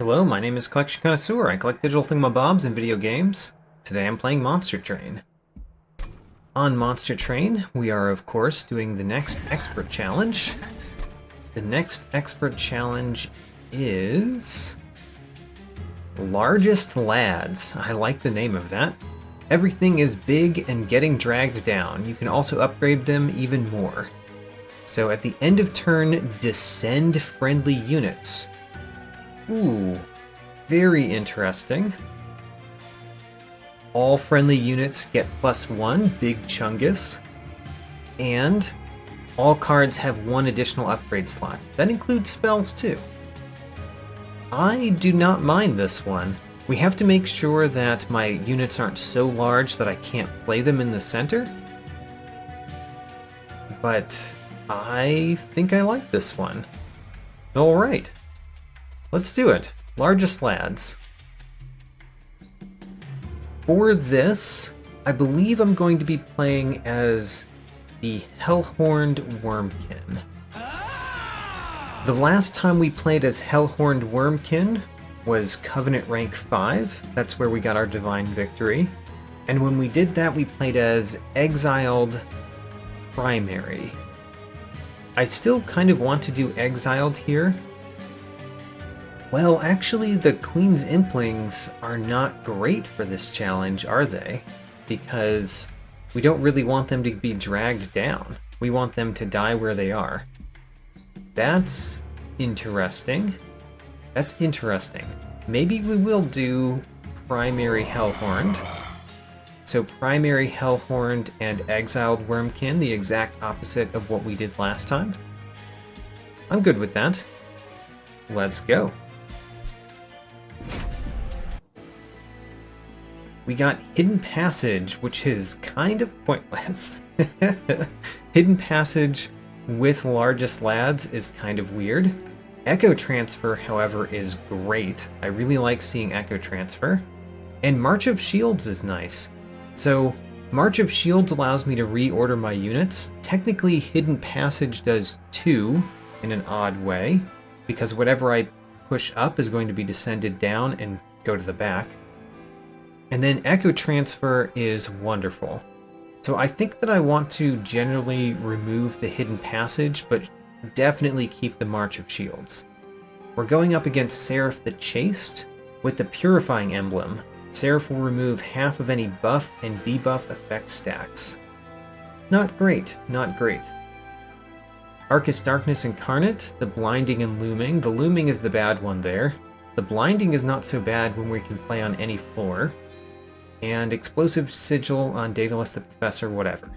Hello, my name is Collection Connoisseur. I collect digital thingamabobs and video games. Today I'm playing Monster Train. On Monster Train, we are of course doing the next expert challenge. The next expert challenge is... Largest Lads. I like the name of that. Everything is big and getting dragged down. You can also upgrade them even more. So at the end of turn, descend friendly units. Ooh, very interesting. All friendly units get +1, Big Chungus, and all cards have one additional upgrade slot. That includes spells too. I do not mind this one. We have to make sure that my units aren't so large that I can't play them in the center. But I think I like this one. Alright. Let's do it. Largest Lads. For this, I believe I'm going to be playing as the Hellhorned Wurmkin. The last time we played as Hellhorned Wurmkin was Covenant rank 5. That's where we got our Divine Victory. And when we did that, we played as Exiled Primary. I still kind of want to do Exiled here. Well, actually, the Queen's Implings are not great for this challenge, are they? Because we don't really want them to be dragged down. We want them to die where they are. That's interesting. That's interesting. Maybe we will do Primary Hellhorned. So Primary Hellhorned and Exiled Wurmkin, the exact opposite of what we did last time. I'm good with that. Let's go. We got Hidden Passage, which is kind of pointless. Hidden Passage with Largest Lads is kind of weird. Echo Transfer, however, is great. I really like seeing Echo Transfer. And March of Shields is nice. So, March of Shields allows me to reorder my units. Technically, Hidden Passage does 2 in an odd way, because whatever I push up is going to be descended down and go to the back. And then Echo Transfer is wonderful. So I think that I want to generally remove the Hidden Passage, but definitely keep the March of Shields. We're going up against Seraph the Chaste with the Purifying Emblem. Seraph will remove half of any buff and debuff effect stacks. Not great, not great. Arcus Darkness Incarnate, the Blinding and Looming. The Looming is the bad one there. The Blinding is not so bad when we can play on any floor. And Explosive Sigil on Daedalus the Professor, whatever.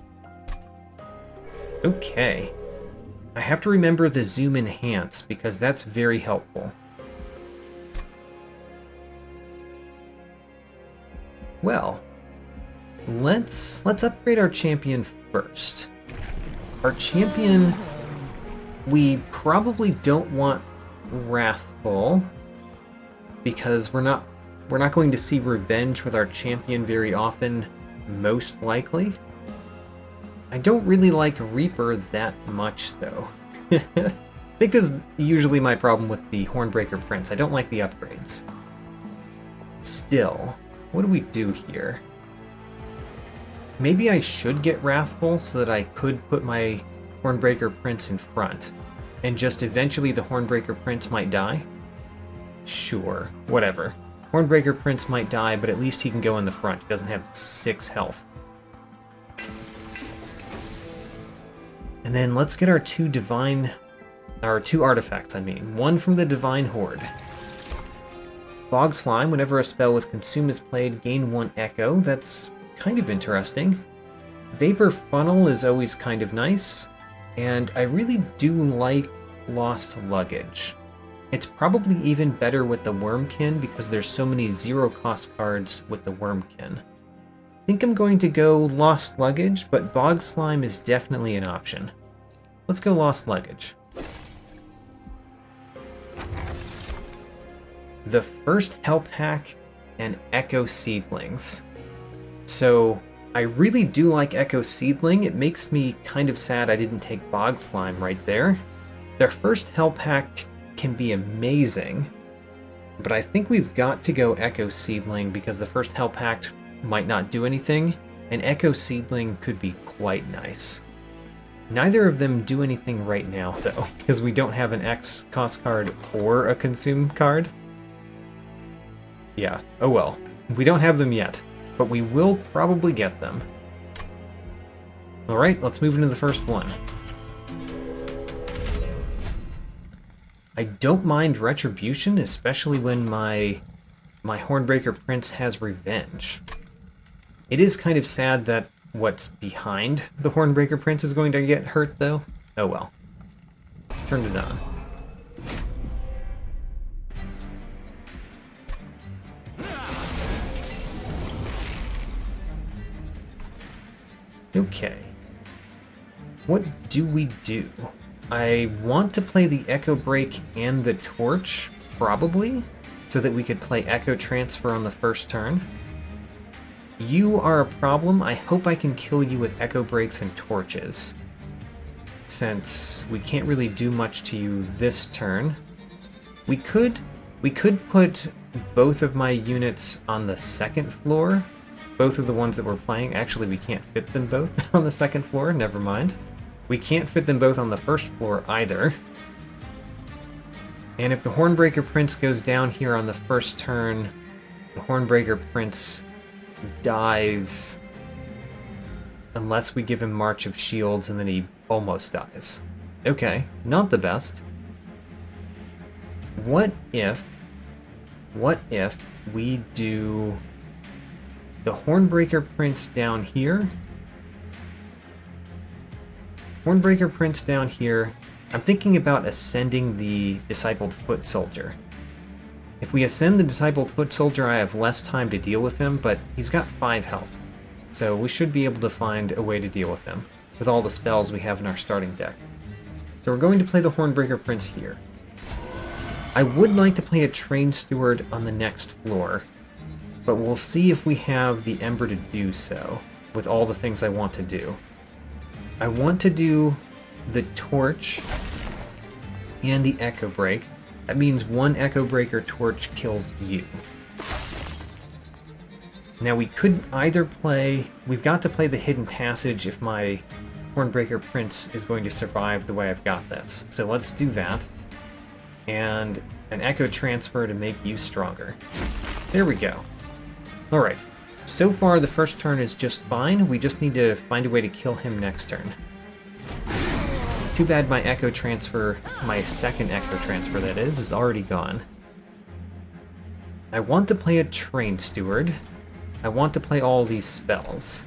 Okay. I have to remember the Zoom Enhance, because that's very helpful. Well, let's upgrade our champion first. Our champion, we probably don't want Wrathful, because we're not going to see revenge with our champion very often, most likely. I don't really like Reaper that much, though. I think this is usually my problem with the Hornbreaker Prince. I don't like the upgrades. Still, what do we do here? Maybe I should get Wrathful so that I could put my Hornbreaker Prince in front, and just eventually the Hornbreaker Prince might die? Sure, whatever. Hornbreaker Prince might die, but at least he can go in the front. He doesn't have 6 health. And then let's get our two artifacts, I mean. One from the Divine Horde. Bog Slime, whenever a spell with Consume is played, gain 1 Echo. That's kind of interesting. Vapor Funnel is always kind of nice. And I really do like Lost Luggage. It's probably even better with the Wurmkin because there's so many zero-cost cards with the Wurmkin. I think I'm going to go Lost Luggage, but Bog Slime is definitely an option. Let's go Lost Luggage. The first Hell Pack and Echo Seedlings. So I really do like Echo Seedling. It makes me kind of sad I didn't take Bog Slime right there. Their first Hell Pack can be amazing. But I think we've got to go Echo Seedling because the first Hell Pact might not do anything, and Echo Seedling could be quite nice. Neither of them do anything right now, though, because we don't have an X cost card or a consume card. Yeah, oh well. We don't have them yet, but we will probably get them. Alright, let's move into the first one. I don't mind Retribution, especially when my Hornbreaker Prince has revenge. It is kind of sad that what's behind the Hornbreaker Prince is going to get hurt, though. Oh well. Turned it on. Okay. What do we do? I want to play the Echo Break and the Torch, probably, so that we could play Echo Transfer on the first turn. You are a problem. I hope I can kill you with Echo Breaks and Torches, since we can't really do much to you this turn. We could put both of my units on the second floor, both of the ones that we're playing. Actually, we can't fit them both on the second floor, never mind. We can't fit them both on the first floor either. And if the Hornbreaker Prince goes down here on the first turn, the Hornbreaker Prince dies unless we give him March of Shields, and then he almost dies. Okay, not the best. What if we do the Hornbreaker Prince down here? Hornbreaker Prince down here. I'm thinking about ascending the Discipled Foot Soldier. If we ascend the Discipled Foot Soldier, I have less time to deal with him, but he's got 5 health. So we should be able to find a way to deal with him, with all the spells we have in our starting deck. So we're going to play the Hornbreaker Prince here. I would like to play a Train Steward on the next floor, but we'll see if we have the Ember to do so, with all the things I want to do. I want to do the Torch and the Echo Break. That means one Echo Break or Torch kills you. Now we could either play... We've got to play the Hidden Passage if my Hornbreaker Prince is going to survive the way I've got this. So let's do that. And an Echo Transfer to make you stronger. There we go. Alright. So far the first turn is just fine. We just need to find a way to kill him next turn. Too bad my Echo Transfer, my second Echo Transfer that is already gone. I want to play a Train Steward. I want to play all these spells.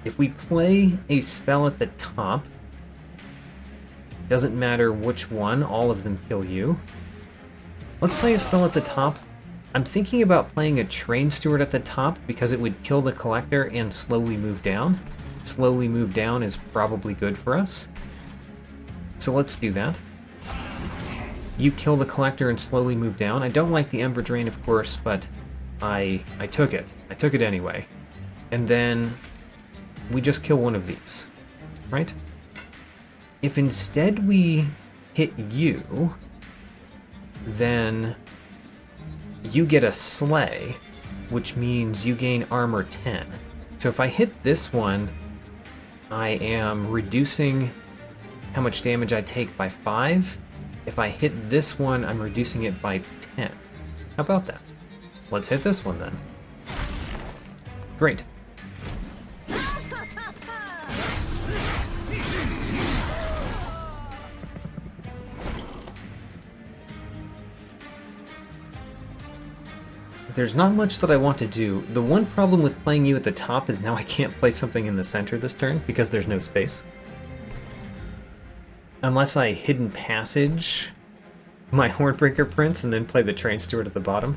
If we play a spell at the top, doesn't matter which one, all of them kill you. Let's play a spell at the top. I'm thinking about playing a Train Steward at the top because it would kill the Collector and slowly move down. Slowly move down is probably good for us. So let's do that. You kill the Collector and slowly move down. I don't like the Ember Drain, of course, but I took it. I took it anyway. And then we just kill one of these, right? If instead we hit you, then you get a Slay, which means you gain armor 10. So if I hit this one, I am reducing how much damage I take by 5. If I hit this one, I'm reducing it by 10. How about that? Let's hit this one then. Great. There's not much that I want to do. The one problem with playing you at the top is now I can't play something in the center this turn because there's no space. Unless I Hidden Passage my Hornbreaker Prince and then play the Train Steward at the bottom.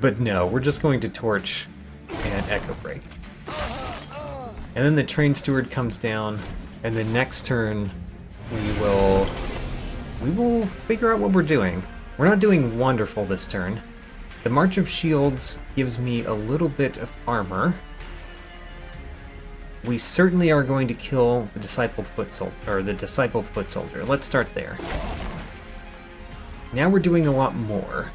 But no, we're just going to Torch and Echo Break. And then the Train Steward comes down, and the next turn we will figure out what we're doing. We're not doing wonderful this turn. The March of Shields gives me a little bit of armor. We certainly are going to kill the Discipled Foot Soldier, Let's start there. Now we're doing a lot more.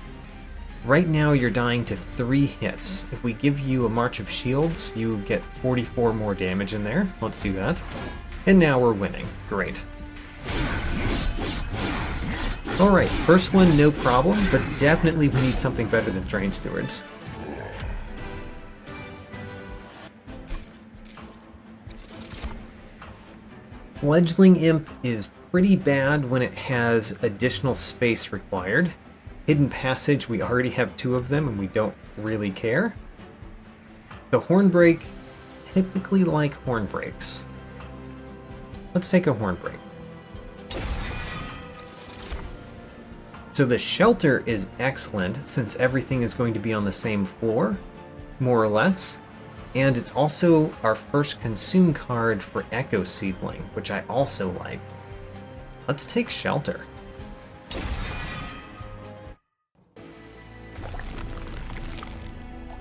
Right now you're dying to 3 hits. If we give you a March of Shields, you get 44 more damage in there. Let's do that. And now we're winning. Great. Alright, first one no problem, but definitely we need something better than Drain Stewards. Fledgling Imp is pretty bad when it has additional space required. Hidden Passage, we already have 2 of them and we don't really care. The Hornbreak, typically like Hornbreaks. Let's take a Hornbreak. So the Shelter is excellent since everything is going to be on the same floor, more or less. And it's also our first consume card for Echo Seedling, which I also like. Let's take Shelter.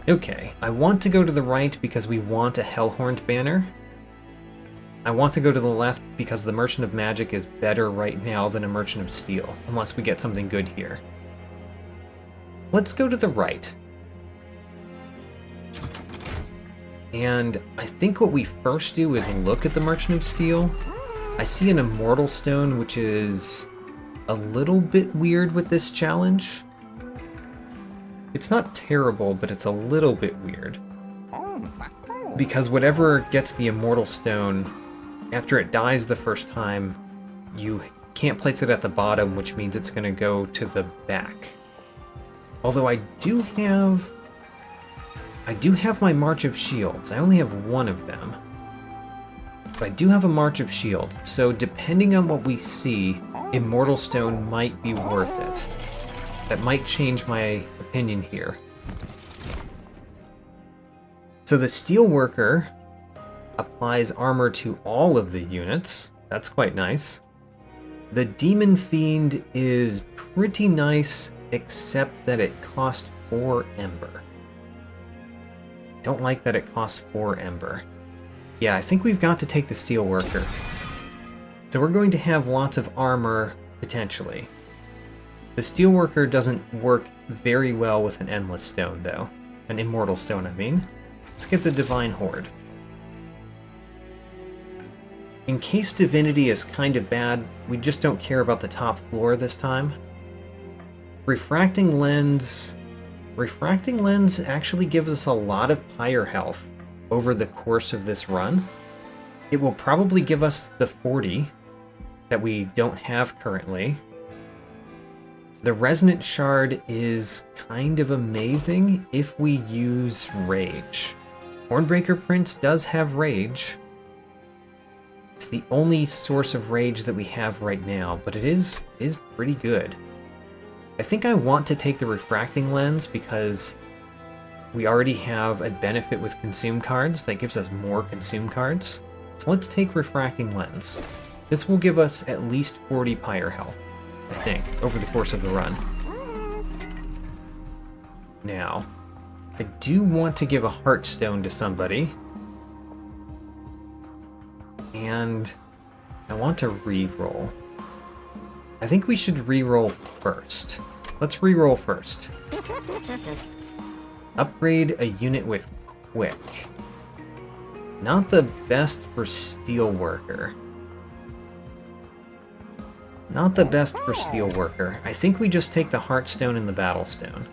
Okay, I want to go to the right because we want a Hellhorned banner. I want to go to the left because the Merchant of Magic is better right now than a Merchant of Steel, unless we get something good here. Let's go to the right. And I think what we first do is look at the Merchant of Steel. I see an Immortal Stone, which is a little bit weird with this challenge. It's not terrible, but it's a little bit weird. Because whatever gets the Immortal Stone, after it dies the first time, you can't place it at the bottom, which means it's going to go to the back. Although I do have my March of Shields. I only have 1 of them. But I do have a March of Shields, so depending on what we see, Immortal Stone might be worth it. That might change my opinion here. So the Steelworker applies armor to all of the units. That's quite nice. The Demon Fiend is pretty nice, except that it costs 4 Ember. Don't like that it costs 4 Ember. Yeah, I think we've got to take the Steelworker. So we're going to have lots of armor, potentially. The Steelworker doesn't work very well with an Endless Stone, though. An Immortal Stone, I mean. Let's get the Divine Horde. In case Divinity is kind of bad, we just don't care about the top floor this time. Refracting Lens actually gives us a lot of Pyre health over the course of this run. It will probably give us the 40 that we don't have currently. The Resonant Shard is kind of amazing if we use Rage. Hornbreaker Prince does have Rage. It's the only source of Rage that we have right now, but it is pretty good. I think I want to take the Refracting Lens because we already have a benefit with Consume cards that gives us more Consume cards. So let's take Refracting Lens. This will give us at least 40 Pyre health, I think, over the course of the run. Now, I do want to give a Heartstone to somebody. And I want to re-roll. I think we should re-roll first. Let's re-roll first. Upgrade a unit with Quick. Not the best for Steelworker. Not the best for Steelworker. I think we just take the Heartstone and the Battlestone.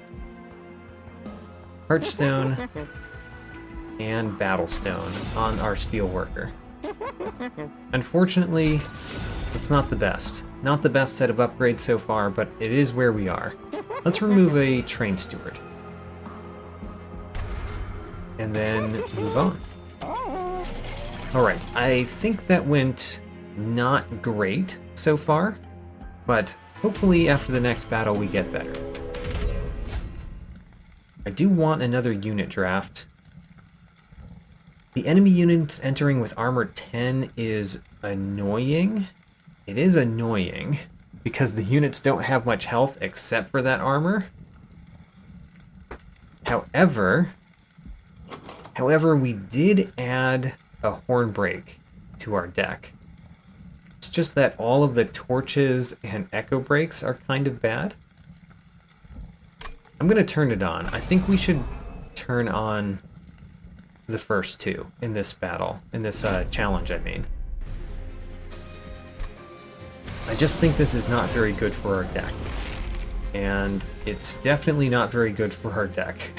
Heartstone and Battlestone on our Steelworker. Unfortunately, it's not the best. Not the best set of upgrades so far, but it is where we are. Let's remove a Train Steward. And then move on. Alright, I think that went not great so far, but hopefully after the next battle we get better. I do want another unit draft. The enemy units entering with armor 10 is annoying. It is annoying because the units don't have much health except for that armor. However, we did add a Hornbreak to our deck. It's just that all of the torches and echo breaks are kind of bad. I'm going to turn it on. I think we should turn on the first two in this battle, in this challenge, I mean. I just think this is not very good for our deck. And it's definitely not very good for our deck.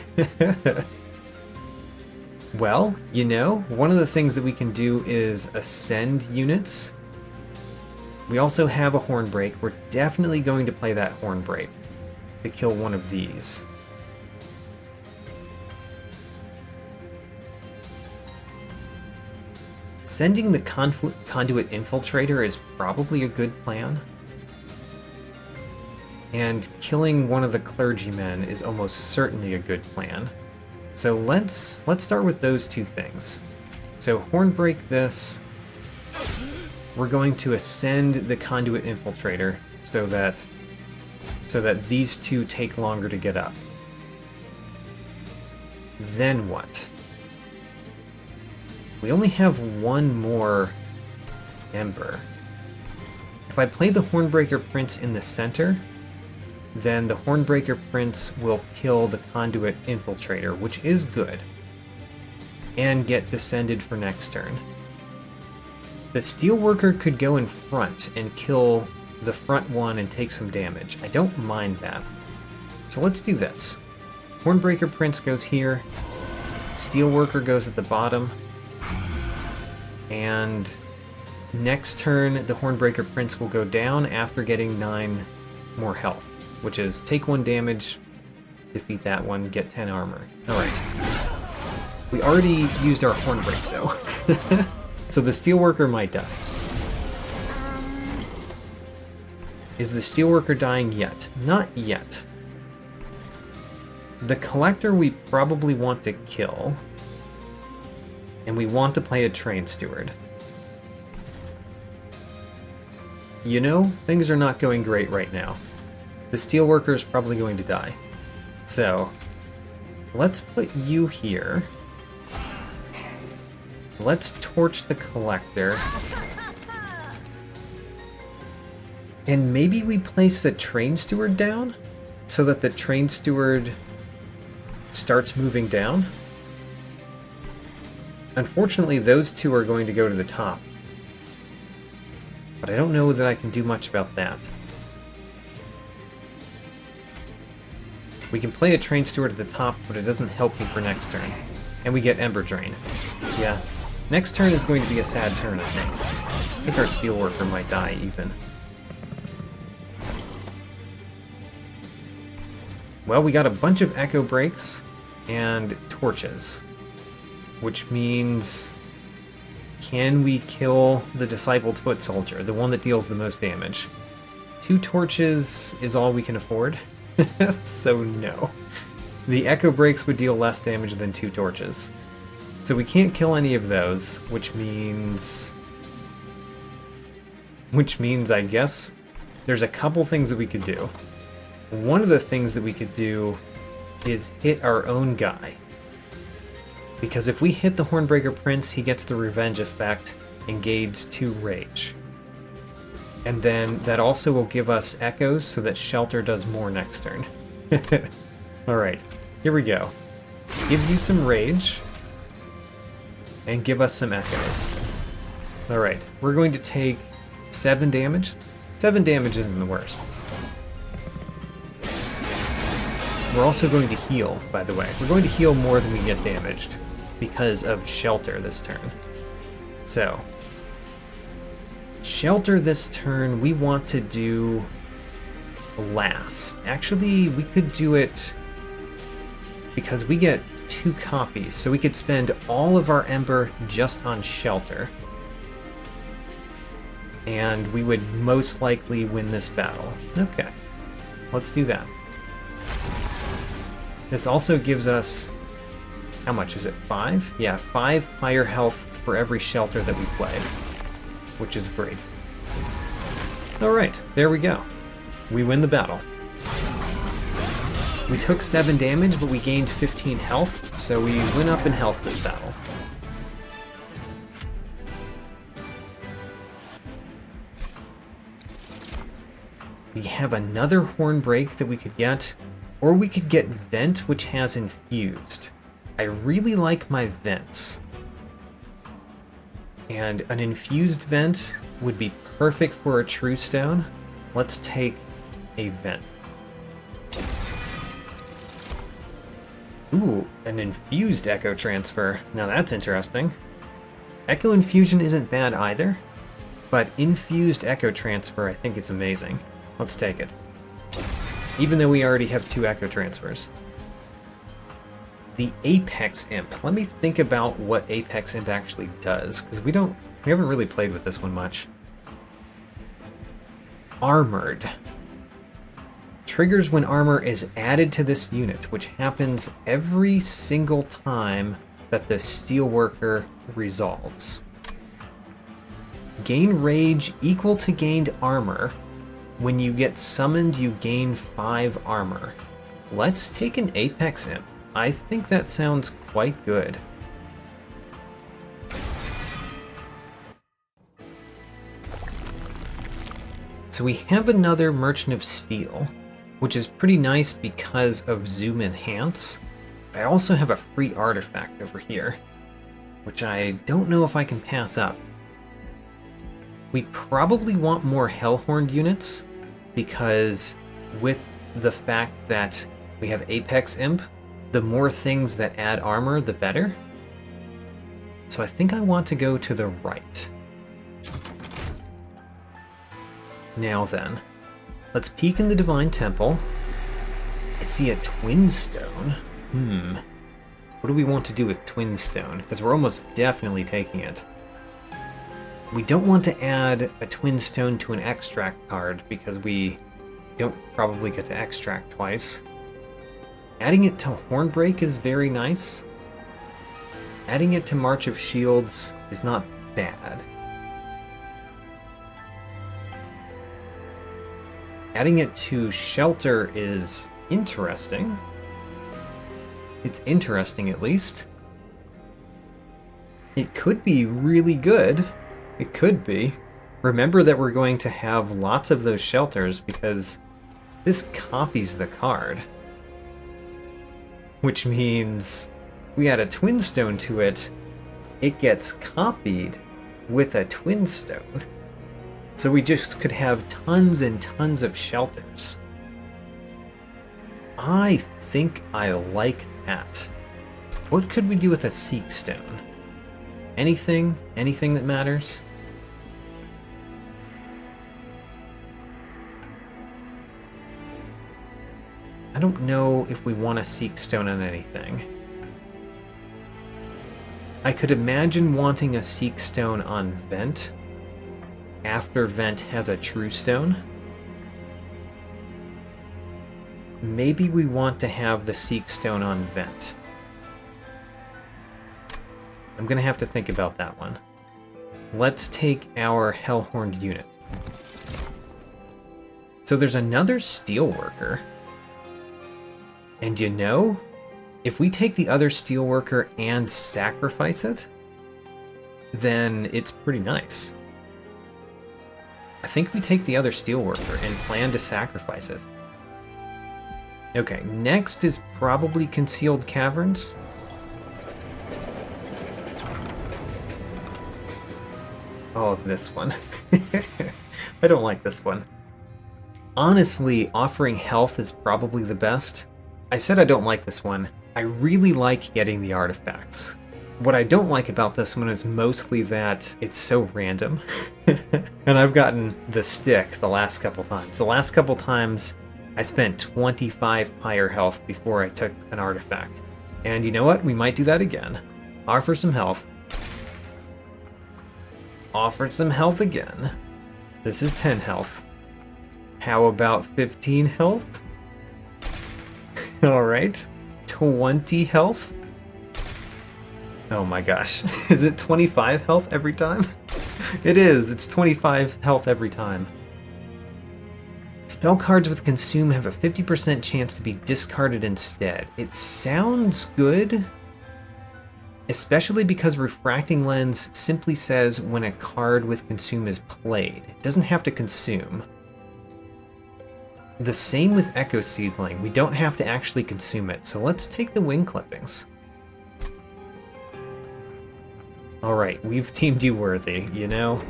Well, you know, one of the things that we can do is ascend units. We also have a Hornbreak. We're definitely going to play that Hornbreak to kill one of these. Sending the Conduit Infiltrator is probably a good plan. And killing one of the clergymen is almost certainly a good plan. So let's start with those two things. So Hornbreak this. We're going to ascend the Conduit Infiltrator so that these two take longer to get up. Then what? We only have one more Ember. If I play the Hornbreaker Prince in the center, then the Hornbreaker Prince will kill the Conduit Infiltrator, which is good, and get descended for next turn. The Steelworker could go in front and kill the front one and take some damage. I don't mind that. So let's do this. Hornbreaker Prince goes here, Steelworker goes at the bottom, and next turn the Hornbreaker Prince will go down after getting 9 more health. Which is take 1 damage, defeat that one, get 10 armor. Alright. We already used our Hornbreak, though. So the Steelworker might die. Is the Steelworker dying yet? Not yet. The Collector we probably want to kill. And we want to play a Train Steward. You know, things are not going great right now. The Steelworker is probably going to die. So, let's put you here. Let's torch the Collector. And maybe we place a Train Steward down? So that the Train Steward starts moving down? Unfortunately, those two are going to go to the top. But I don't know that I can do much about that. We can play a Train Steward at the top, but it doesn't help me for next turn. And we get Ember Drain. Yeah. Next turn is going to be a sad turn, I think. I think our Steelworker might die, even. Well, we got a bunch of Echo Breaks and Torches. Which means... can we kill the Discipled Foot Soldier, the one that deals the most damage? 2 Torches is all we can afford. So no. The Echo Breaks would deal less damage than 2 Torches. So we can't kill any of those, which means I guess there's a couple things that we could do. One of the things that we could do is hit our own guy. Because if we hit the Hornbreaker Prince, he gets the revenge effect and gains 2 rage. And then that also will give us echoes so that Shelter does more next turn. Alright, here we go. Give you some rage. And give us some echoes. Alright, we're going to take 7 damage. 7 damage isn't the worst. We're also going to heal, by the way. We're going to heal more than we get damaged because of Shelter this turn. So, Shelter this turn, we want to do last. Actually, we could do it because we get 2 copies, so we could spend all of our Ember just on Shelter. And we would most likely win this battle. Okay, let's do that. This also gives us, how much is it, 5? Yeah, 5 higher health for every Shelter that we play, which is great. Alright, there we go. We win the battle. We took 7 damage, but we gained 15 health, so we went up in health this battle. We have another Hornbreak that we could get, Or we could get Vent, which has Infused. I really like my Vents. And an Infused Vent would be perfect for a True Stone. Let's take a Vent. Ooh, an Infused Echo Transfer. Now that's interesting. Echo Infusion isn't bad either, but Infused Echo Transfer I think is amazing. Let's take it. Even though we already have 2 Echo Transfers. The Apex Imp. Let me think about what Apex Imp actually does, because we haven't really played with this one much. Armored. Triggers when armor is added to this unit, which happens every single time that the Steelworker resolves. Gain rage equal to gained armor. When you get summoned, you gain 5 armor. Let's take an Apex Imp. I think that sounds quite good. So we have another Merchant of Steel, which is pretty nice because of Zoom Enhance. I also have a free artifact over here, which I don't know if I can pass up. We probably want more Hellhorned units, because with the fact that we have Apex Imp, the more things that add armor, the better. So I think I want to go to the right. Now then, let's peek in the Divine Temple. I see a Twin Stone. What do we want to do with Twin Stone? Because we're almost definitely taking it. We don't want to add a Twin Stone to an extract card because we don't probably get to extract twice. Adding it to Hornbreak is very nice. Adding it to March of Shields is not bad. Adding it to Shelter is interesting. It's interesting, at least. It could be really good. It could be. Remember that we're going to have lots of those shelters because this copies the card. Which means we add a Twin Stone to it, it gets copied with a Twin Stone. So we just could have tons and tons of shelters. I think I like that. What could we do with a Seek Stone? Anything? Anything that matters? I don't know if we want to Seek Stone on anything. I could imagine wanting a Seek Stone on Vent after Vent has a True Stone. Maybe we want to have the Seek Stone on Vent. I'm going to have to think about that one. Let's take our Hellhorned unit. So there's another Steelworker. And you know, if we take the other Steelworker and sacrifice it, then it's pretty nice. I think we take the other Steelworker and plan to sacrifice it. Okay, next is probably Concealed Caverns. Oh, this one. I don't like this one. Honestly, offering health is probably the best. I said I don't like this one. I really like getting the artifacts. What I don't like about this one is mostly that it's so random. And I've gotten the stick the last couple times. The last couple times, I spent 25 pyre health before I took an artifact. And you know what? We might do that again. Offer some health. Offered some health again. This is 10 health. How about 15 health? Alright. 20 health? Oh my gosh. Is it 25 health every time? It is. It's 25 health every time. Spell cards with Consume have a 50% chance to be discarded instead. It sounds good, especially because Refracting Lens simply says when a card with Consume is played. It doesn't have to consume. The same with Echo Seedling. We don't have to actually consume it, so let's take the wing clippings. Alright, we've deemed you worthy, you know?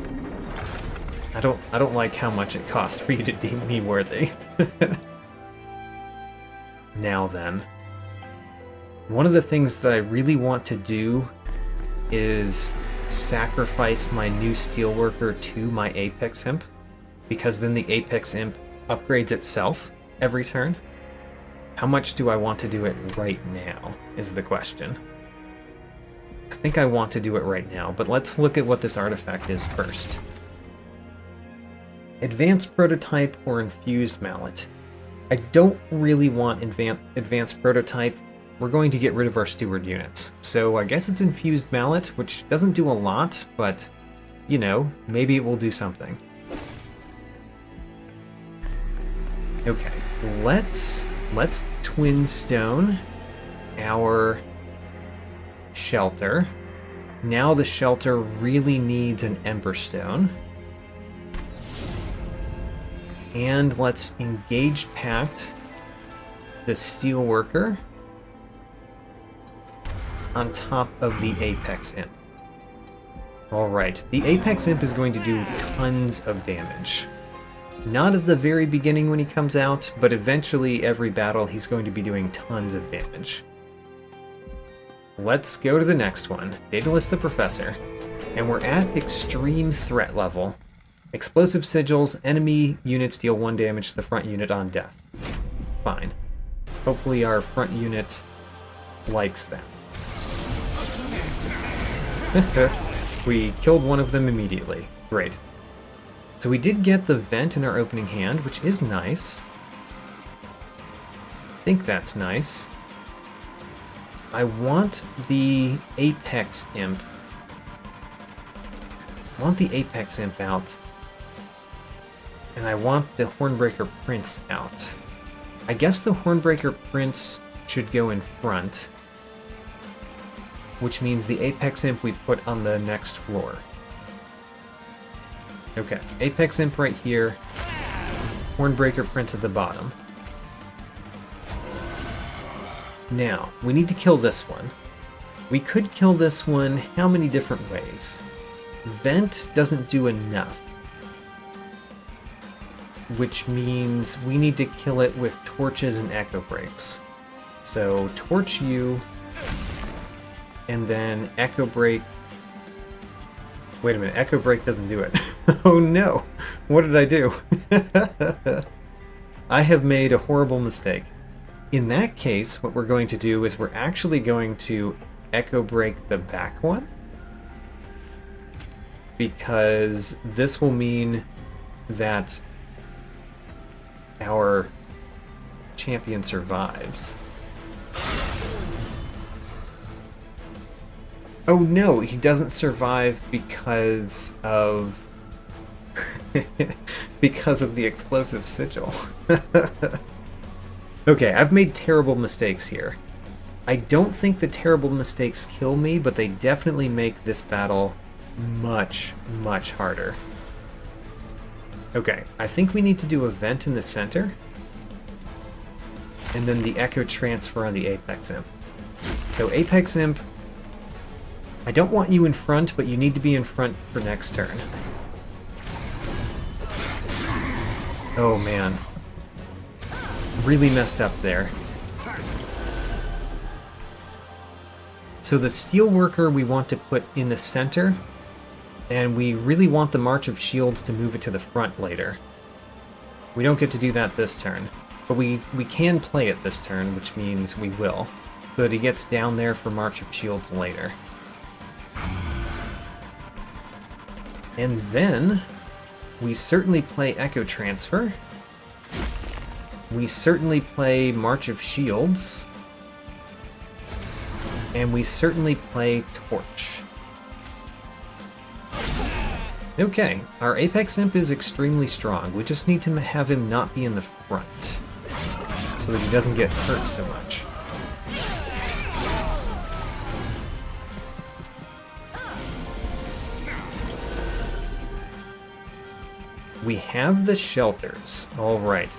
I don't like how much it costs for you to deem me worthy. Now then. One of the things that I really want to do is sacrifice my new Steelworker to my Apex Imp, because then the Apex Imp upgrades itself every turn. How much do I want to do it right now, is the question. I think I want to do it right now, but let's look at what this artifact is first. Advanced Prototype or Infused Mallet. I don't really want Advanced Prototype. We're going to get rid of our Steward units. So I guess it's Infused Mallet, which doesn't do a lot, but, you know, maybe it will do something. Okay, let's Twin Stone our shelter. Now the shelter really needs an Ember Stone. And let's Engage Pact the Steelworker on top of the Apex Imp. Alright, the Apex Imp is going to do tons of damage. Not at the very beginning when he comes out, but eventually every battle he's going to be doing tons of damage. Let's go to the next one, Daedalus the Professor. And we're at extreme threat level. Explosive sigils, enemy units deal 1 damage to the front unit on death. Fine. Hopefully our front unit likes that. We killed one of them immediately. Great. So we did get the vent in our opening hand, which is nice. I think that's nice. I want the Apex Imp. I want the Apex Imp out. And I want the Hornbreaker Prince out. I guess the Hornbreaker Prince should go in front, which means the Apex Imp we put on the next floor. Okay, Apex Imp right here, Hornbreaker Prince at the bottom. Now, we need to kill this one. We could kill this one how many different ways? Vent doesn't do enough, which means we need to kill it with torches and echo breaks. So torch you, and then echo break. Wait a minute, echo break doesn't do it. Oh no, what did I do? I have made a horrible mistake. In that case, what we're going to do is we're actually going to echo break the back one, because this will mean that our champion survives. Oh no, he doesn't survive because of because of the explosive sigil. Okay, I've made terrible mistakes here. I don't think the terrible mistakes kill me, but they definitely make this battle much, much harder. Okay, I think we need to do a vent in the center, and then the echo transfer on the Apex Imp. So Apex Imp, I don't want you in front, but you need to be in front for next turn. Oh man. Really messed up there. So the Steelworker we want to put in the center, and we really want the March of Shields to move it to the front later. We don't get to do that this turn, but we can play it this turn, which means we will, so that he gets down there for March of Shields later. And then we certainly play Echo Transfer. We certainly play March of Shields. And we certainly play Torch. Okay, our Apex Imp is extremely strong. We just need to have him not be in the front, so that he doesn't get hurt so much. We have the shelters. Alright.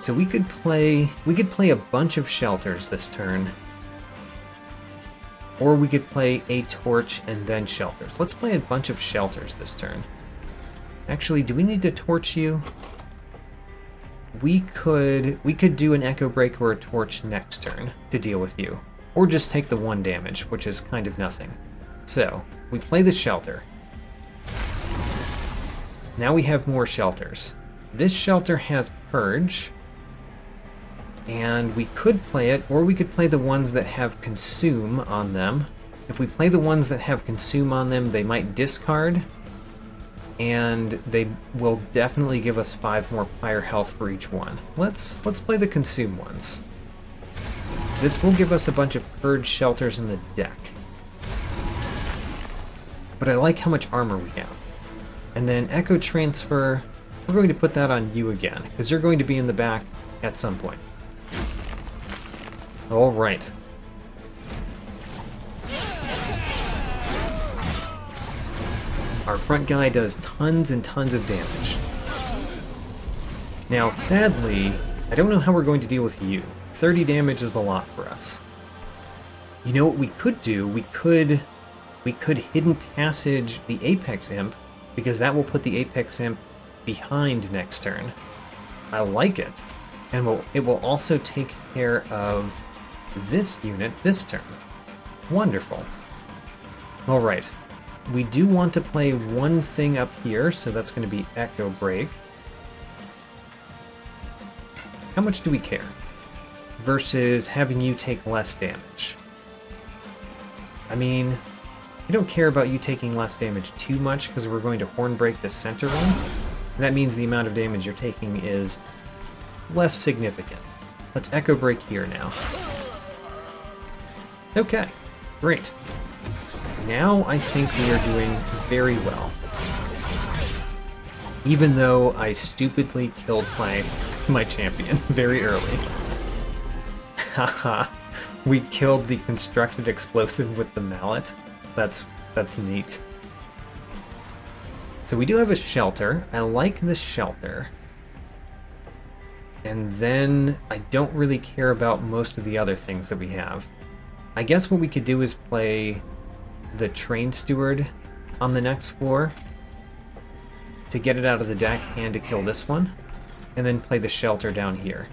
So we could play a bunch of shelters this turn. Or we could play a torch and then shelters. Let's play a bunch of shelters this turn. Actually, do we need to torch you? We could do an Echo Break or a torch next turn to deal with you. Or just take the 1 damage, which is kind of nothing. So, we play the shelter. Now we have more shelters. This shelter has Purge. And we could play it, or we could play the ones that have Consume on them. If we play the ones that have Consume on them, they might discard. And they will definitely give us 5 more fire health for each one. Let's play the Consume ones. This will give us a bunch of Purge shelters in the deck. But I like how much armor we have. And then Echo Transfer, we're going to put that on you again, because you're going to be in the back at some point. Alright. Our front guy does tons and tons of damage. Now, sadly, I don't know how we're going to deal with you. 30 damage is a lot for us. You know what we could do? We could Hidden Passage the Apex Imp, because that will put the Apex Imp behind next turn. I like it. And it will also take care of this unit this turn. Wonderful. Alright. We do want to play one thing up here, so that's going to be Echo Break. How much do we care? Versus having you take less damage. I mean, I don't care about you taking less damage too much, because we're going to Horn Break the center one. And that means the amount of damage you're taking is less significant. Let's Echo Break here now. Okay, great. Now I think we are doing very well. Even though I stupidly killed my champion very early. Haha, we killed the constructed explosive with the mallet. That's neat. So we do have a shelter. I like the shelter. And then I don't really care about most of the other things that we have. I guess what we could do is play the Train Steward on the next floor to get it out of the deck and to kill this one, and then play the shelter down here.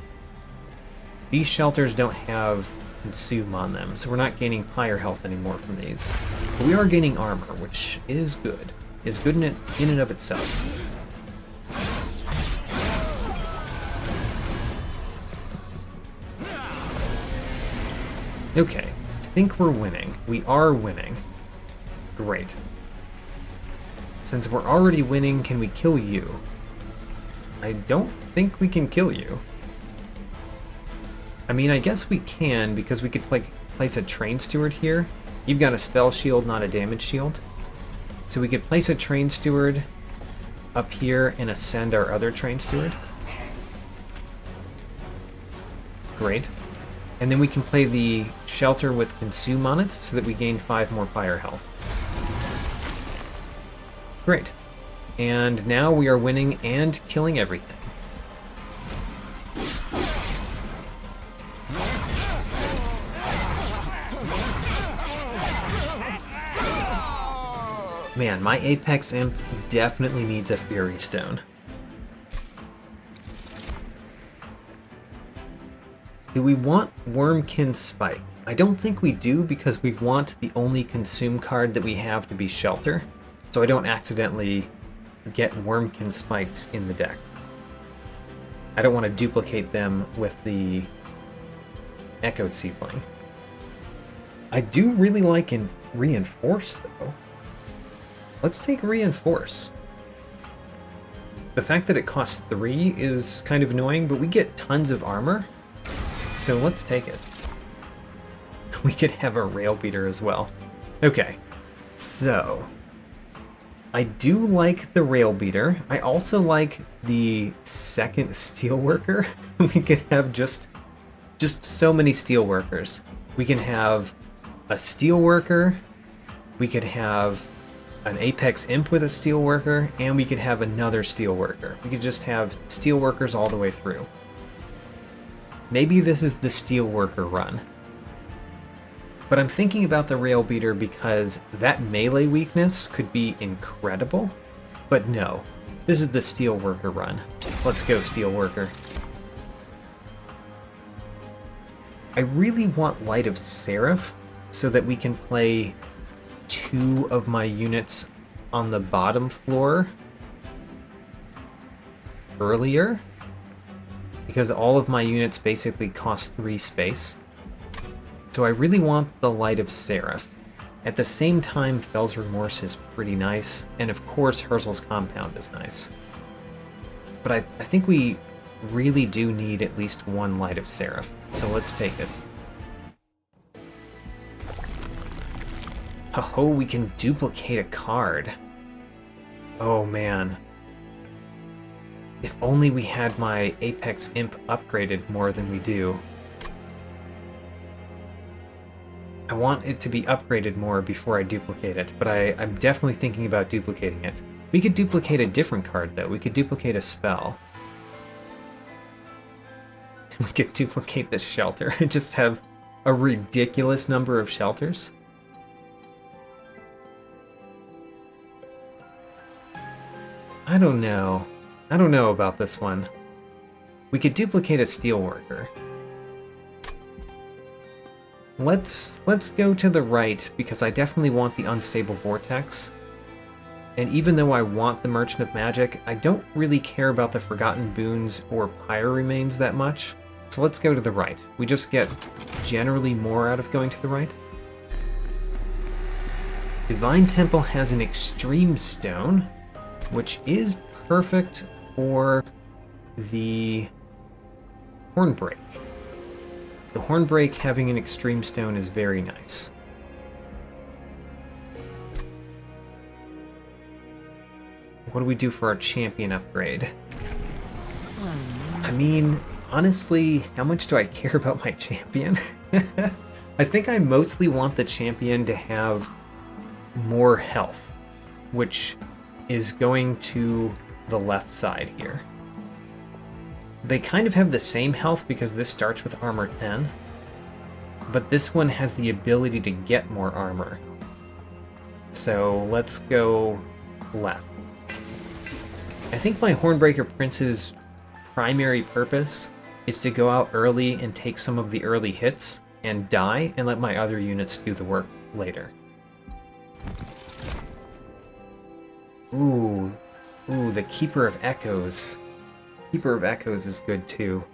These shelters don't have Consume on them, so we're not gaining fire health anymore from these. But we are gaining armor, which is good. Is good in and of itself. Okay, I think we're winning. We are winning. Great. Since we're already winning, can we kill you? I don't think we can kill you. I mean, I guess we can, because we could place a Train Steward here. You've got a spell shield, not a damage shield. So we could place a Train Steward up here and ascend our other Train Steward. Great. And then we can play the shelter with Consume on it, so that we gain 5 more fire health. Great. And now we are winning and killing everything. Man, my Apex Imp definitely needs a Fury Stone. Do we want Wurmkin Spike? I don't think we do, because we want the only Consume card that we have to be Shelter, so I don't accidentally get Wurmkin Spikes in the deck. I don't want to duplicate them with the Echoed Seedling. I do really like Reinforce, though. Let's take Reinforce. The fact that it costs 3 is kind of annoying, but we get tons of armor, so let's take it. We could have a Rail Beater as well. Okay, so I do like the Rail Beater. I also like the second Steelworker. We could have just so many Steelworkers. We can have a Steelworker, we could have an Apex Imp with a Steelworker, and we could have another Steelworker. We could just have Steelworkers all the way through. Maybe this is the Steelworker run. But I'm thinking about the Rail Beater because that melee weakness could be incredible. But no, this is the Steelworker run. Let's go, Steelworker. I really want Light of Seraph so that we can play 2 of my units on the bottom floor earlier, because all of my units basically cost 3 space. So I really want the Light of Seraph. At the same time, Fel's Remorse is pretty nice, and of course Herzl's Compound is nice. But I think we really do need at least 1 Light of Seraph, so let's take it. Oh, we can duplicate a card. Oh man. If only we had my Apex Imp upgraded more than we do. I want it to be upgraded more before I duplicate it, but I'm definitely thinking about duplicating it. We could duplicate a different card though. We could duplicate a spell. We could duplicate the shelter and just have a ridiculous number of shelters. I don't know. I don't know about this one. We could duplicate a Steelworker. Let's go to the right, because I definitely want the Unstable Vortex. And even though I want the Merchant of Magic, I don't really care about the Forgotten Boons or Pyre Remains that much. So let's go to the right. We just get generally more out of going to the right. Divine Temple has an Extreme Stone, which is perfect for the Hornbreak. The Hornbreak having an Extreme Stone is very nice. What do we do for our champion upgrade? I mean, honestly, how much do I care about my champion? I think I mostly want the champion to have more health, which is going to the left side here. They kind of have the same health because this starts with armor 10, but this one has the ability to get more armor. So let's go left. I think my Hornbreaker Prince's primary purpose is to go out early and take some of the early hits and die and let my other units do the work later. Ooh, the Keeper of Echoes. Keeper of Echoes is good too,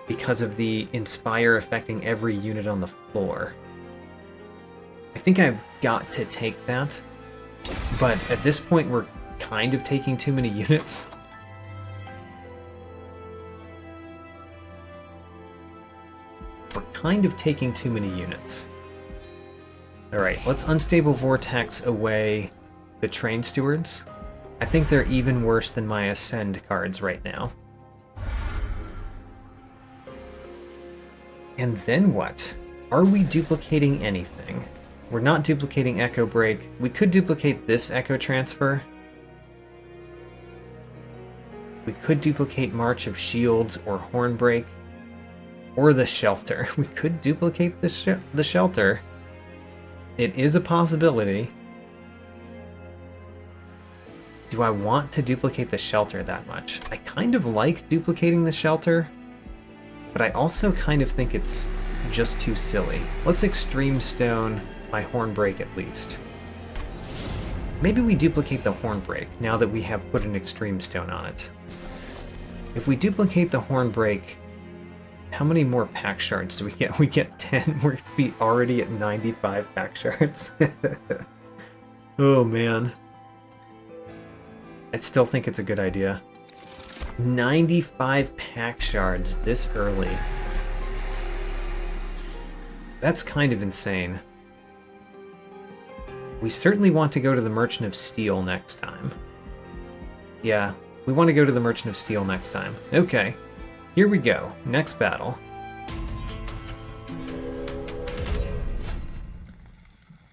because of the Inspire affecting every unit on the floor. I think I've got to take that, but at this point we're kind of taking too many units. We're kind of taking too many units. Alright, let's Unstable Vortex away the Train Stewards. I think they're even worse than my Ascend cards right now. And then what? Are we duplicating anything? We're not duplicating Echo Break. We could duplicate this Echo Transfer. We could duplicate March of Shields or Hornbreak. Or the Shelter. We could duplicate the Shelter. It is a possibility. Do I want to duplicate the Shelter that much? I kind of like duplicating the Shelter, but I also kind of think it's just too silly. Let's Extreme Stone my Hornbreak at least. Maybe we duplicate the Hornbreak now that we have put an Extreme Stone on it. If we duplicate the Hornbreak, how many more pack shards do we get? We get 10. We're already at 95 pack shards. Oh man. I still think it's a good idea. 95 pack shards this early. That's kind of insane. We certainly want to go to the Merchant of Steel next time. Yeah, we want to go to the Merchant of Steel next time. Okay, here we go. Next battle.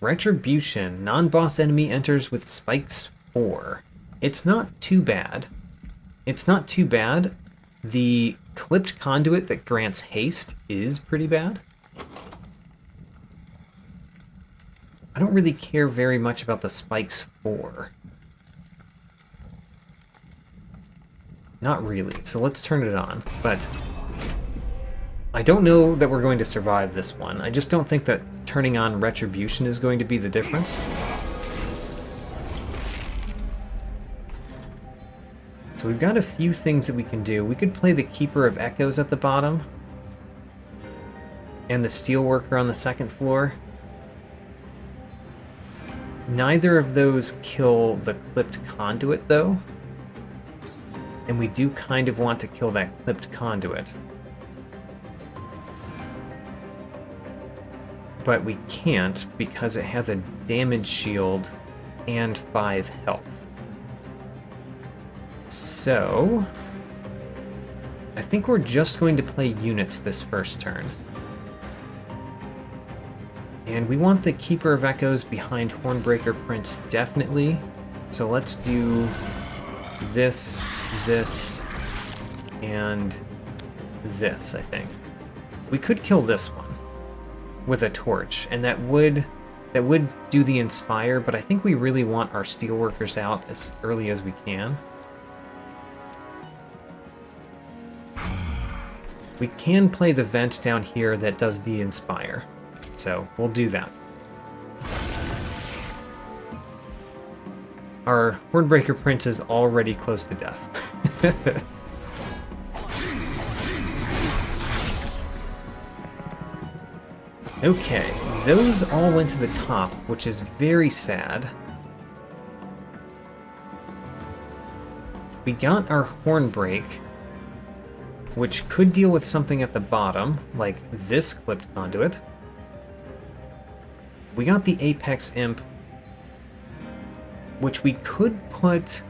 Retribution. Non-boss enemy enters with spikes 4. It's not too bad. It's not too bad. The clipped conduit that grants haste is pretty bad. I don't really care very much about the spikes 4. Not really, so let's turn it on. But I don't know that we're going to survive this one. I just don't think that turning on Retribution is going to be the difference. So we've got a few things that we can do. We could play the Keeper of Echoes at the bottom. And the Steelworker on the second floor. Neither of those kill the Clipped Conduit, though. And we do kind of want to kill that Clipped Conduit. But we can't because it has a damage shield and 5 health. So I think we're just going to play units this first turn. And we want the Keeper of Echoes behind Hornbreaker Prince definitely. So let's do this, this, and this, I think. We could kill this one with a torch, and that would do the Inspire, but I think we really want our Steelworkers out as early as we can. We can play the vent down here that does the Inspire, so we'll do that. Our Hornbreaker Prince is already close to death. Okay, those all went to the top, which is very sad. We got our Hornbreak, which could deal with something at the bottom, like this Clipped Conduit. We got the Apex Imp, which we could put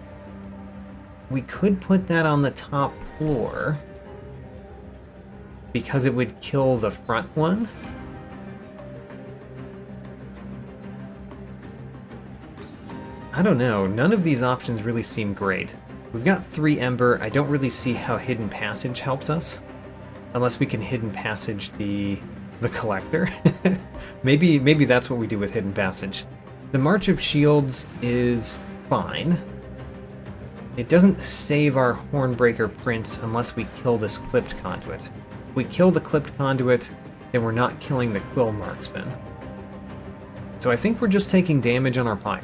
that on the top floor because it would kill the front one. I don't know, none of these options really seem great. We've got 3 Ember. I don't really see how Hidden Passage helps us. Unless we can Hidden Passage the Collector. maybe that's what we do with Hidden Passage. The March of Shields is fine. It doesn't save our Hornbreaker Prince unless we kill this Clipped Conduit. If we kill the Clipped Conduit, then we're not killing the Quill Marksman. So I think we're just taking damage on our Pyre.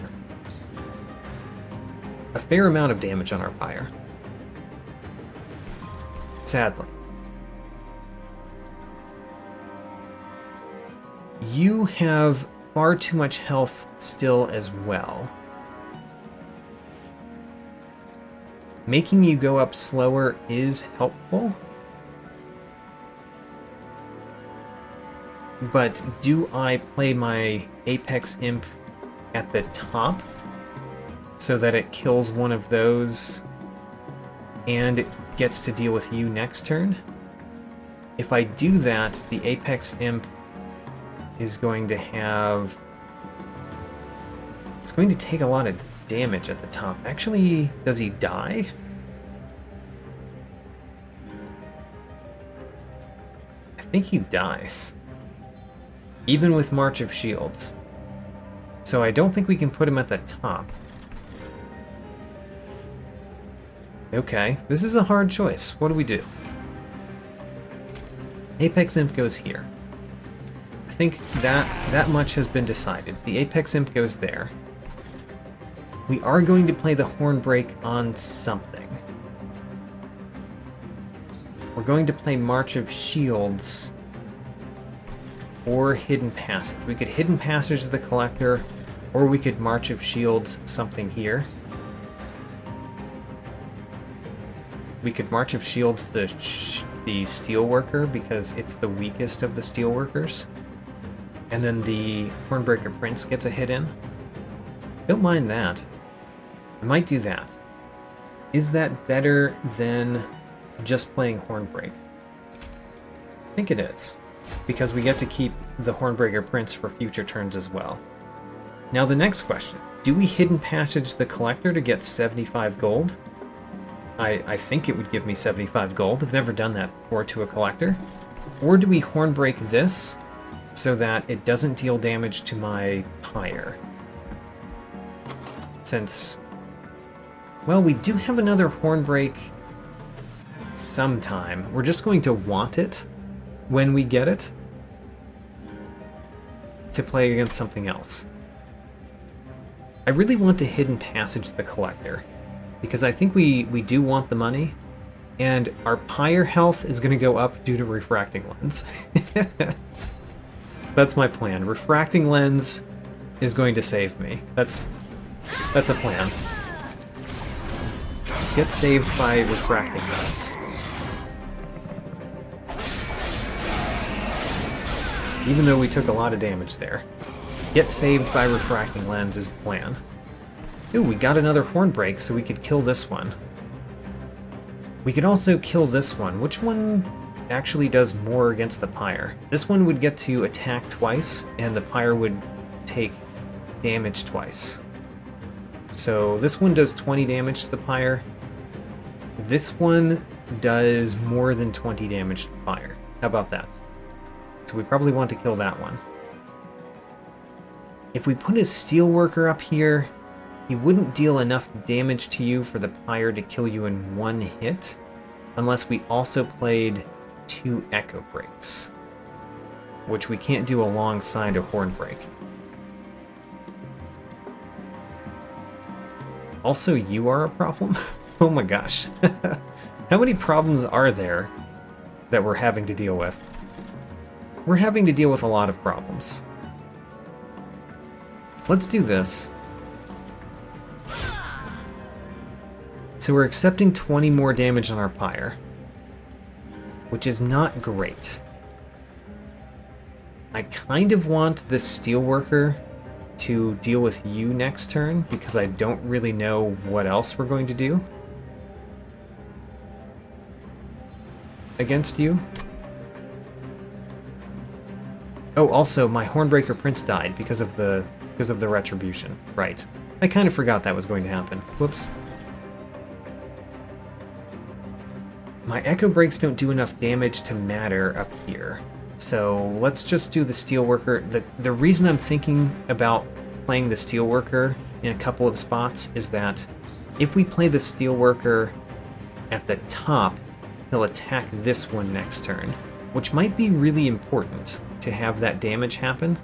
A fair amount of damage on our Pyre. Sadly. You have far too much health still as well. Making you go up slower is helpful. But do I play my Apex Imp at the top so that it kills one of those and it gets to deal with you next turn? If I do that, the Apex Imp is going to have... It's going to take a lot of damage at the top. Actually, does he die? I think he dies. Even with March of Shields. So I don't think we can put him at the top. Okay, this is a hard choice. What do we do? Apex Imp goes here. I think that much has been decided. The Apex Imp goes there. We are going to play the Hornbreak on something. We're going to play March of Shields or Hidden Passage. We could Hidden Passage the Collector, or we could March of Shields something here. We could March of Shields the Steelworker because it's the weakest of the Steelworkers. And then the Hornbreaker Prince gets a hit in. Don't mind that. I might do that. Is that better than just playing Hornbreak? I think it is, because we get to keep the Hornbreaker Prince for future turns as well. Now the next question. Do we Hidden Passage the Collector to get 75 gold? I think it would give me 75 gold. I've never done that before to a collector. Or do we Hornbreak this so that it doesn't deal damage to my pyre? Since, well, we do have another Hornbreak sometime. We're just going to want it when we get it to play against something else. I really want to Hidden Passage the Collector, because I think we do want the money, and our pyre health is going to go up due to Refracting Lens. That's my plan. Refracting Lens is going to save me. That's a plan. Get saved by Refracting Lens. Even though we took a lot of damage there. Get saved by Refracting Lens is the plan. Ooh, we got another Hornbreak, so we could kill this one. We could also kill this one. Which one actually does more against the pyre? This one would get to attack twice, and the pyre would take damage twice. So this one does 20 damage to the pyre. This one does more than 20 damage to the pyre. How about that? So we probably want to kill that one. If we put a Steelworker up here, he wouldn't deal enough damage to you for the pyre to kill you in one hit, unless we also played 2 Echo Breaks, which we can't do alongside a Hornbreak. Also, you are a problem? Oh my gosh. How many problems are there that we're having to deal with? We're having to deal with a lot of problems. Let's do this. So we're accepting 20 more damage on our pyre, which is not great. I kind of want the Steelworker to deal with you next turn, because I don't really know what else we're going to do against you. Oh, also, my Hornbreaker Prince died because of the retribution. Right. I kind of forgot that was going to happen. Whoops. My Echo Breaks don't do enough damage to matter up here. So let's just do the Steelworker. The reason I'm thinking about playing the Steelworker in a couple of spots is that if we play the Steelworker at the top, he'll attack this one next turn, which might be really important to have that damage happen.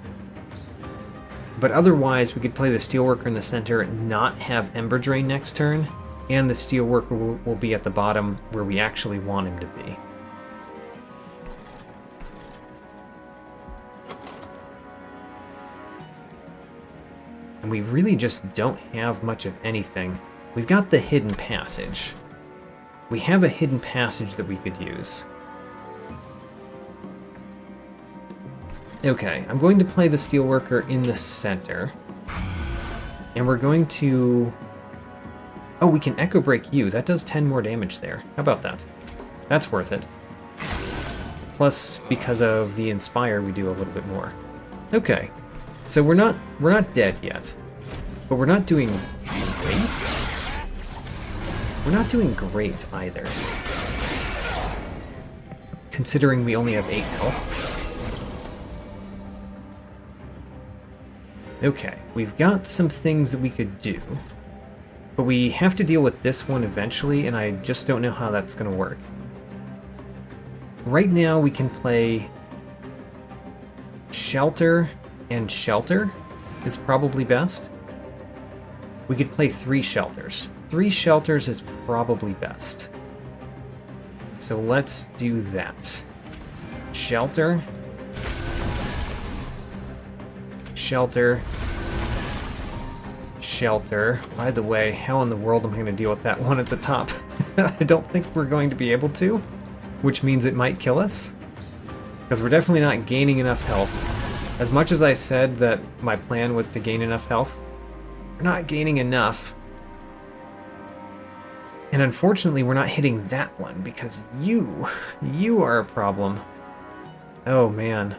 But otherwise, we could play the Steelworker in the center, not have Ember Drain next turn, and the Steelworker will be at the bottom where we actually want him to be. And we really just don't have much of anything. We've got the Hidden Passage. We have a Hidden Passage that we could use. Okay, I'm going to play the Steelworker in the center. And we're going to... Oh, we can Echo Break you. That does 10 more damage there. How about that? That's worth it. Plus, because of the Inspire, we do a little bit more. Okay. So we're not dead yet. But we're not doing great. We're not doing great either. Considering we only have 8 health. Okay, we've got some things that we could do. But we have to deal with this one eventually, and I just don't know how that's going to work. Right now we can play Shelter, and Shelter is probably best. We could play 3 Shelters. 3 Shelters is probably best. So let's do that. Shelter. Shelter. Shelter. By the way, how in the world am I going to deal with that one at the top? I don't think we're going to be able to, which means it might kill us, because we're definitely not gaining enough health. As much as I said that my plan was to gain enough health, we're not gaining enough. And unfortunately, we're not hitting that one, because you are a problem. Oh man.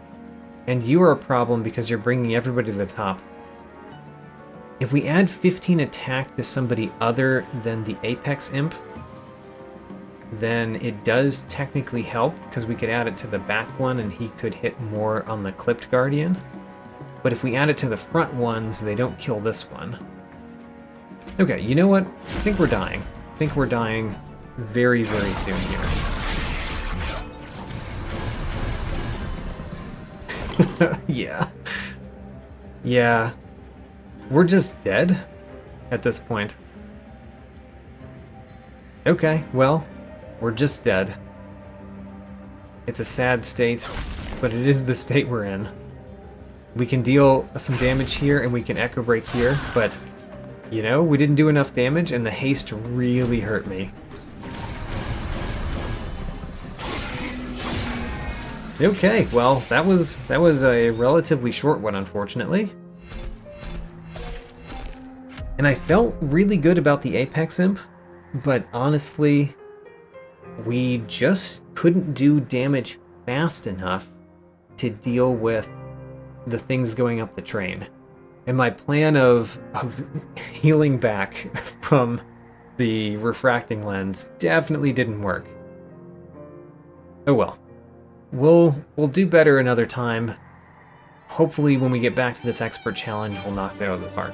And you are a problem because you're bringing everybody to the top. If we add 15 attack to somebody other than the Apex Imp, then it does technically help, because we could add it to the back one and he could hit more on the Clipped Guardian. But if we add it to the front ones, they don't kill this one. Okay, you know what? I think we're dying. I think we're dying very, very soon here. Yeah. Yeah. We're just dead at this point. Okay, well, we're just dead. It's a sad state, but it is the state we're in. We can deal some damage here and we can Echo Break here, but, you know, we didn't do enough damage and the haste really hurt me. Okay, well, that was a relatively short one, unfortunately. And I felt really good about the Apex Imp, but honestly, we just couldn't do damage fast enough to deal with the things going up the train. And my plan of healing back from the refracting lens definitely didn't work. Oh well. We'll do better another time. Hopefully when we get back to this expert challenge, we'll knock it out of the park.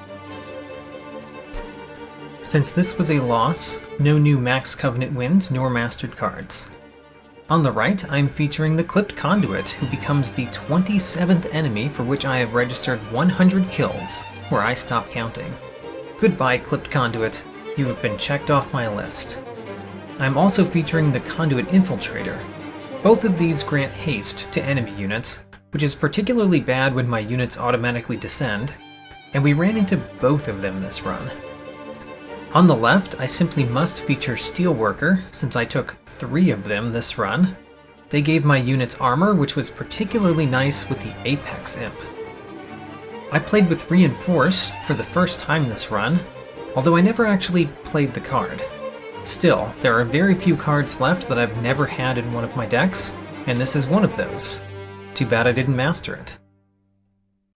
Since this was a loss, no new Max Covenant wins nor mastered cards. On the right, I'm featuring the Clipped Conduit, who becomes the 27th enemy for which I have registered 100 kills, where I stop counting. Goodbye, Clipped Conduit. You have been checked off my list. I'm also featuring the Conduit Infiltrator. Both of these grant haste to enemy units, which is particularly bad when my units automatically descend, and we ran into both of them this run. On the left, I simply must feature Steelworker, since I took 3 of them this run. They gave my units armor, which was particularly nice with the Apex Imp. I played with Reinforce for the first time this run, although I never actually played the card. Still, there are very few cards left that I've never had in one of my decks, and this is one of those. Too bad I didn't master it.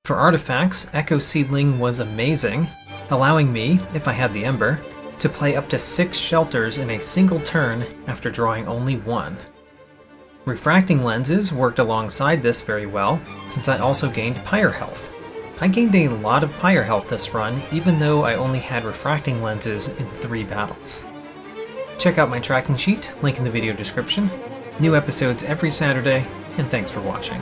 For artifacts, Echo Seedling was amazing, allowing me, if I had the Ember, to play up to 6 shelters in a single turn after drawing only 1. Refracting lenses worked alongside this very well, since I also gained Pyre health. I gained a lot of Pyre health this run, even though I only had refracting lenses in 3 battles. Check out my tracking sheet, link in the video description. New episodes every Saturday, and thanks for watching.